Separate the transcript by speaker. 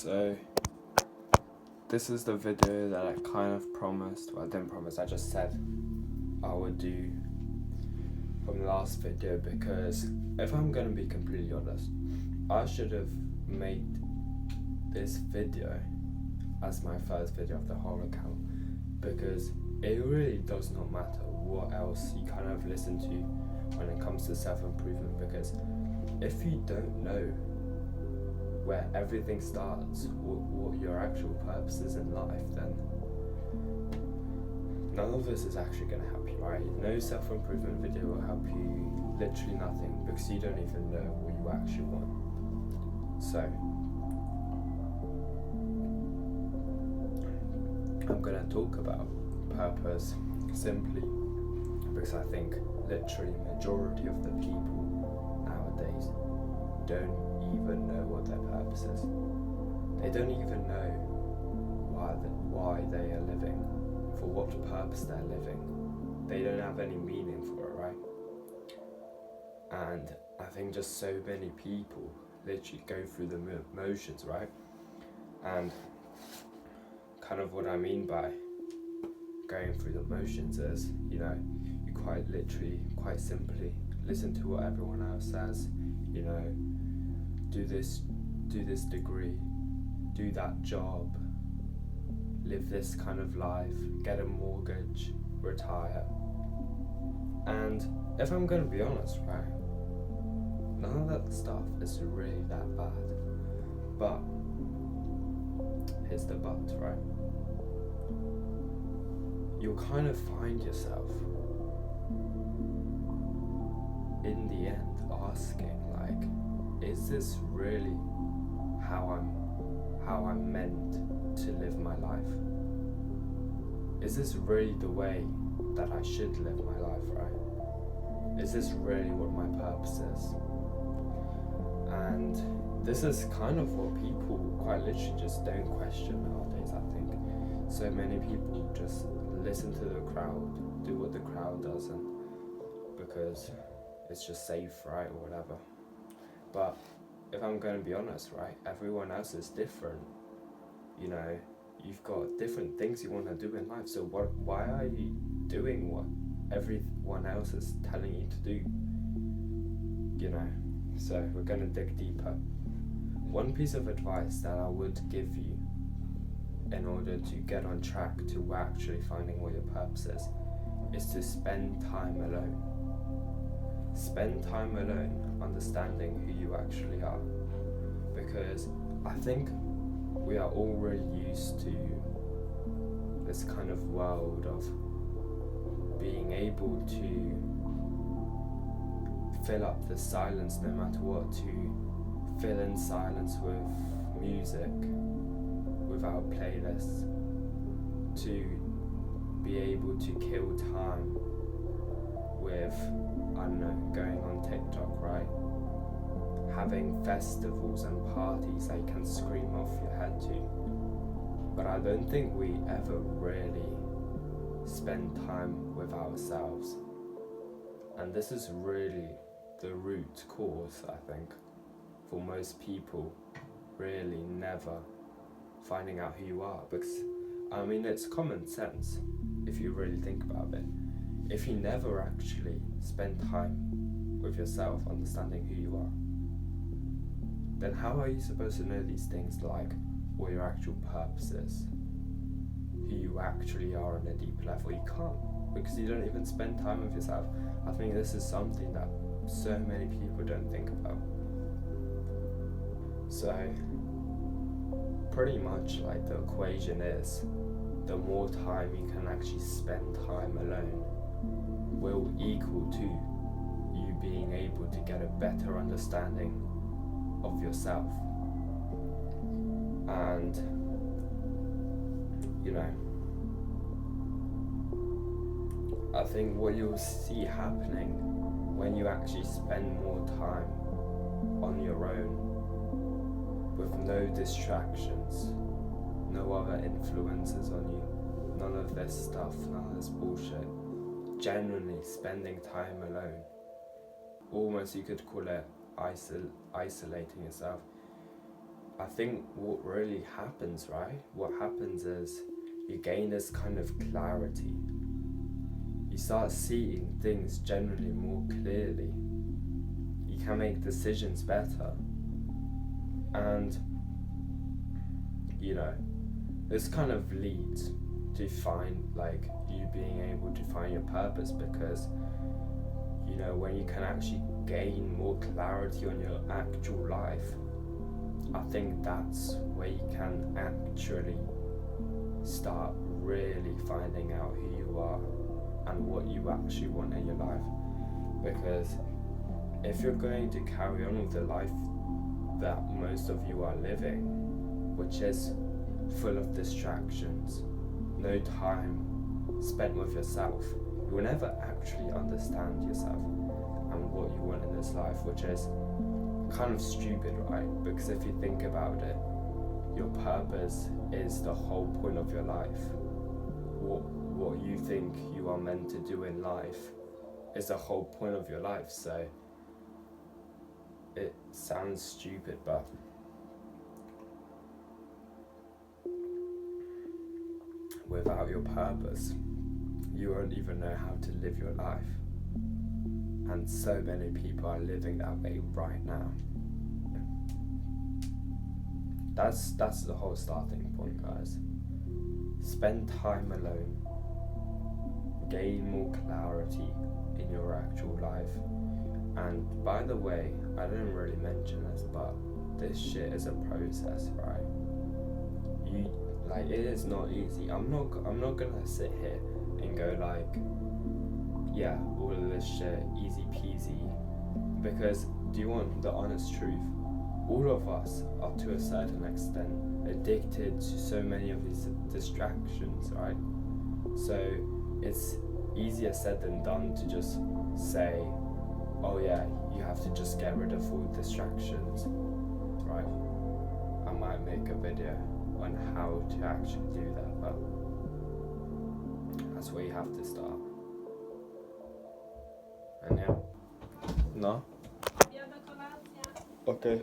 Speaker 1: So this is the video that I kind of promised, well I didn't promise, I just said I would do from the last video, because if I'm gonna be completely honest, I should have made this video as my first video of the whole account, because it really does not matter what else you kind of listen to when it comes to self-improvement, because if you don't know where everything starts, what your actual purpose is in life, then none of this is actually going to help you, right? No self-improvement video will help you literally nothing, because you don't even know what you actually want. So I'm going to talk about purpose simply because I think literally majority of the people nowadays don't even know what their purpose is. They don't even know why they are living, for what purpose they're living. They don't have any meaning for it, right? And I think just so many people literally go through the motions, right? And kind of what I mean by going through the motions is, you quite literally, quite simply listen to what everyone else says, do this degree, do that job, live this kind of life, get a mortgage, retire. And if I'm gonna be honest, right, none of that stuff is really that bad. But here's the but, right? You'll kind of find yourself in the end asking, like, is this really how I'm meant to live my life? Is this really the way that I should live my life, right? Is this really what my purpose is? And this is kind of what people quite literally just don't question nowadays, I think. So many people just listen to the crowd, do what the crowd does, and because it's just safe, right, or whatever. But if I'm going to be honest, right, everyone else is different. You've got different things you want to do in life. So why are you doing what everyone else is telling you to do? So we're going to dig deeper. One piece of advice that I would give you in order to get on track to actually finding what your purpose is to spend time alone. Spend time alone understanding who you actually are, because I think we are all really used to this kind of world of being able to fill up the silence no matter what, to fill in silence with music, without playlists, to be able to kill time with, going on TikTok, right? Having festivals and parties that you can scream off your head to. But I don't think we ever really spend time with ourselves. And this is really the root cause, I think, for most people really never finding out who you are. Because, it's common sense if you really think about it. If you never actually spend time with yourself, understanding who you are, then how are you supposed to know these things, like what your actual purpose is, who you actually are on a deep level? You can't, because you don't even spend time with yourself. I think this is something that so many people don't think about. So pretty much like the equation is, the more time you can actually spend time alone will equal to you being able to get a better understanding of yourself. And I think what you'll see happening when you actually spend more time on your own with no distractions, no other influences on you, none of this stuff, none of this bullshit, genuinely spending time alone, almost you could call it isolating yourself, I think what really happens, right? What happens is you gain this kind of clarity. You start seeing things generally more clearly. You can make decisions better. And, you know, this kind of leads to find, like, you being able to find your purpose, because, you know, when you can actually gain more clarity on your actual life, I think that's where you can actually start really finding out who you are and what you actually want in your life. Because if you're going to carry on with the life that most of you are living, which is full of distractions, no time spent with yourself, you will never actually understand yourself and what you want in this life, which is kind of stupid, right? Because if you think about it, your purpose is the whole point of your life. What you think you are meant to do in life is the whole point of your life. So it sounds stupid, but without your purpose, you won't even know how to live your life. And so many people are living that way right now. That's the whole starting point, guys. Spend time alone. Gain more clarity in your actual life. And by the way, I didn't really mention this, but this shit is a process, right? It is not easy. I'm not gonna sit here and go like, yeah, all of this shit easy peasy, because do you want the honest truth? All of us are, to a certain extent, addicted to so many of these distractions, right? So it's easier said than done to just say, oh yeah, you have to just get rid of all distractions, right? I might make a video on how to actually do that, but that's where you have to start. And yeah, no? Okay.